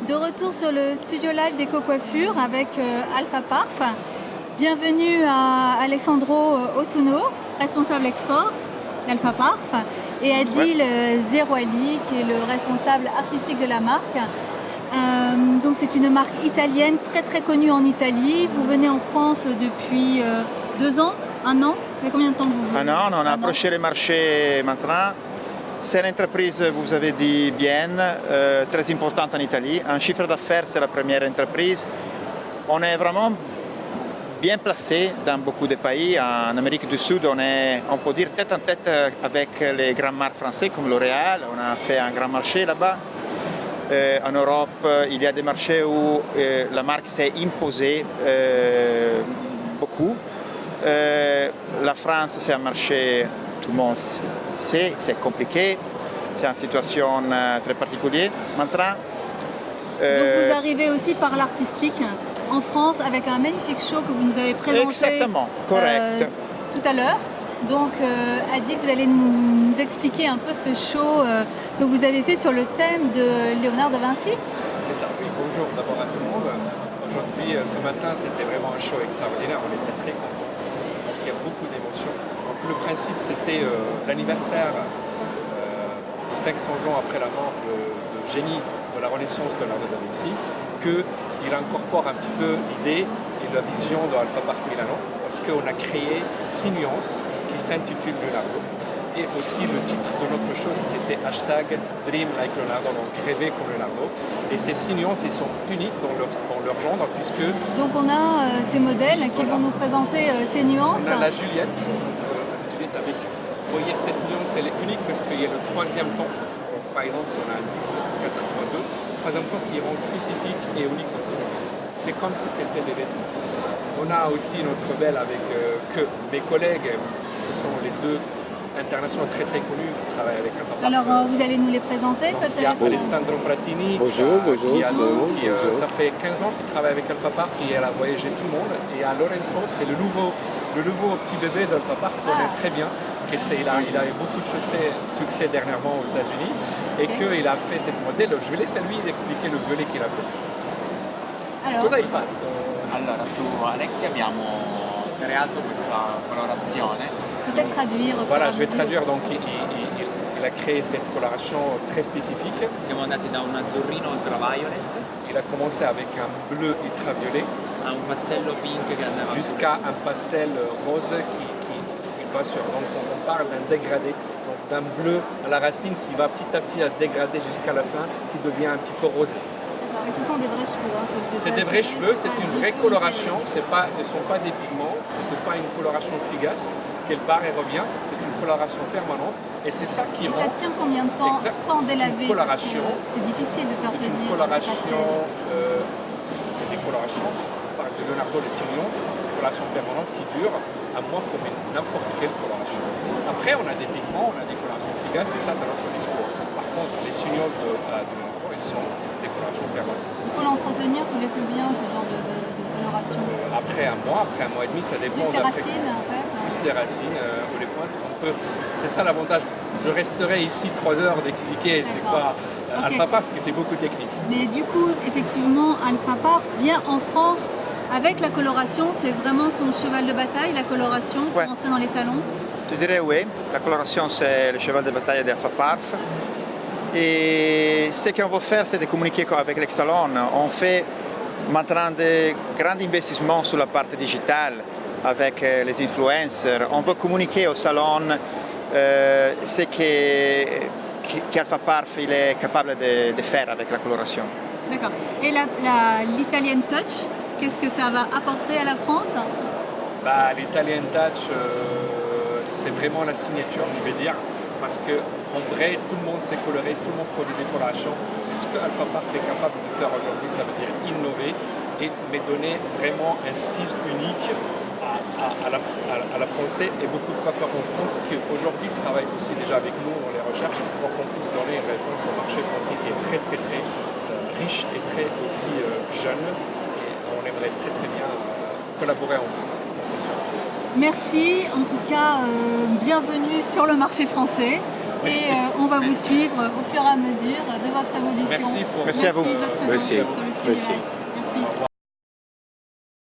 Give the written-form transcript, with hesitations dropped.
De retour sur le studio live d'Eco-Coiffure avec Alpha Parf. Bienvenue à Alessandro Ottuno, responsable export d'Alpha Parf, et Adil Zerouali, qui est le responsable artistique de la marque. Donc c'est une marque italienne très très connue en Italie. Vous venez en France depuis 2 ans, 1 an. Ça fait combien de temps que vous venez? 1 an, on a approché les marchés maintenant. C'est une entreprise, vous avez dit bien, très importante en Italie. En chiffre d'affaires, c'est la première entreprise. On est vraiment bien placé dans beaucoup de pays. En Amérique du Sud, on peut dire tête en tête avec les grandes marques françaises comme L'Oréal. On a fait un grand marché là-bas. En Europe, il y a des marchés où la marque s'est imposée beaucoup. La France, c'est un marché, tout le monde sait, c'est compliqué. C'est une situation très particulière maintenant. Donc vous arrivez aussi par l'artistique en France avec un magnifique show que vous nous avez présenté. Exactement, correct. Tout à l'heure. Donc Adil, vous allez nous expliquer un peu ce show que vous avez fait sur le thème de Léonard de Vinci. C'est ça, oui. Bonjour d'abord à tout le monde. Aujourd'hui, ce matin, c'était vraiment un show extraordinaire. On était très contents. Donc il y a beaucoup d'émotions. Donc le principe, c'était l'anniversaire de 500 ans après la mort de génie de la Renaissance de Leonardo da Vinci, qu'il incorpore un petit peu l'idée et la vision de Alpha Parf Milano, parce qu'on a créé 6 nuances qui s'intitulent Leonardo. Et aussi le titre de notre chose, c'était #Dream Like Leonardo, donc rêver comme Leonardo. Et ces 6 nuances, ils sont uniques dans leur genre, puisque... Donc on a ces modèles qui vont nous présenter ces nuances. On a la Juliette, avec, vous voyez, cette nuance, elle est unique parce qu'il y a le 3e ton. Donc, par exemple, si on a un 10, 4, 3, 2, le 3e ton qui rend spécifique et unique dans son genre. C'est comme si c'était des vêtements. On a aussi notre belle avec que mes collègues, ce sont les 2 internationaux très très connus qui travaillent avec Alpha Parf. Alors vous allez nous les présenter peut-être? Il y a Alessandro Frattini, bonjour. Ça fait 15 ans qu'il travaille avec Alpha Parf et elle a voyagé tout le monde. Et à Lorenzo, c'est le nouveau petit bébé d'Alpha Parf qu'on aime très bien. Il a eu beaucoup de succès dernièrement aux États-Unis et qu'il a fait cette modèle. Je vais laisser lui expliquer le volet qu'il a fait. Alors, cosa hai fatto? Allora, su Alexia abbiamo creato questa colorazione. peut-être traduire. Voilà, je vais traduire. Donc, il a créé cette coloration très spécifique. Siamo andati da un azzurrino ultraviolet Il a commencé avec un bleu ultraviolet a un pastello pink che andava jusqu'à un pastel rose qui va sur. Donc, on parle d'un dégradé, donc d'un bleu à la racine qui va petit à petit à dégrader jusqu'à la fin, qui devient un petit peu rosé. Et ce sont des vrais cheveux. C'est des vrais cheveux, c'est une vraie coloration, ce ne sont pas des pigments, ce n'est pas une coloration fugace, qu'elle part et revient, c'est une coloration permanente et c'est ça qui Et rend... ça tient combien de temps sans délaver? C'est une coloration. C'est difficile de faire C'est tenir. une coloration, c'est des colorations, on parle de Leonardo les 6 nuances, c'est une coloration permanente qui dure à moins comme n'importe quelle coloration. Après on a des pigments, on a des colorations fugaces et ça c'est notre discours. Par contre les 6 nuances de Leonardo, elles sont des colorations permanentes. Il faut l'entretenir tous les combien ce genre de coloration? Après un mois et demi, ça dépend. Plus les racines en fait. Plus les racines ou les pointes. C'est ça l'avantage. Je resterai ici 3 heures d'expliquer c'est quoi Alpha Parf parce que c'est beaucoup technique. Mais du coup, effectivement, Alpha Parf vient en France avec la coloration. C'est vraiment son cheval de bataille, la coloration, pour entrer dans les salons. Je dirais oui, la coloration c'est le cheval de bataille d'Alpha Parf. Et ce qu'on veut faire, c'est de communiquer avec les salons. On fait maintenant de grands investissements sur la partie digitale avec les influencers. On veut communiquer au salon ce qu'Alpha Parf il est capable de faire avec la coloration. D'accord. Et l'Italian Touch, qu'est-ce que ça va apporter à la France? L'Italian Touch, c'est vraiment la signature, je vais dire, parce que en vrai, tout le monde sait colorer, tout le monde produit des colorations. Et ce que Alpha Parf est capable de faire aujourd'hui, ça veut dire innover, mais donner vraiment un style unique à la française et beaucoup de coiffeurs en France qui aujourd'hui travaillent aussi déjà avec nous dans les recherches pour qu'on puisse donner une réponse au marché français qui est très très très riche et très aussi jeune. Et on aimerait très très bien collaborer ensemble, ça c'est sûr. Merci, en tout cas, bienvenue sur le marché français. Merci. Et on va vous suivre au fur et à mesure de votre évolution. Merci pour- Merci à vous. de votre présence Merci. sur le Studio Merci. Live.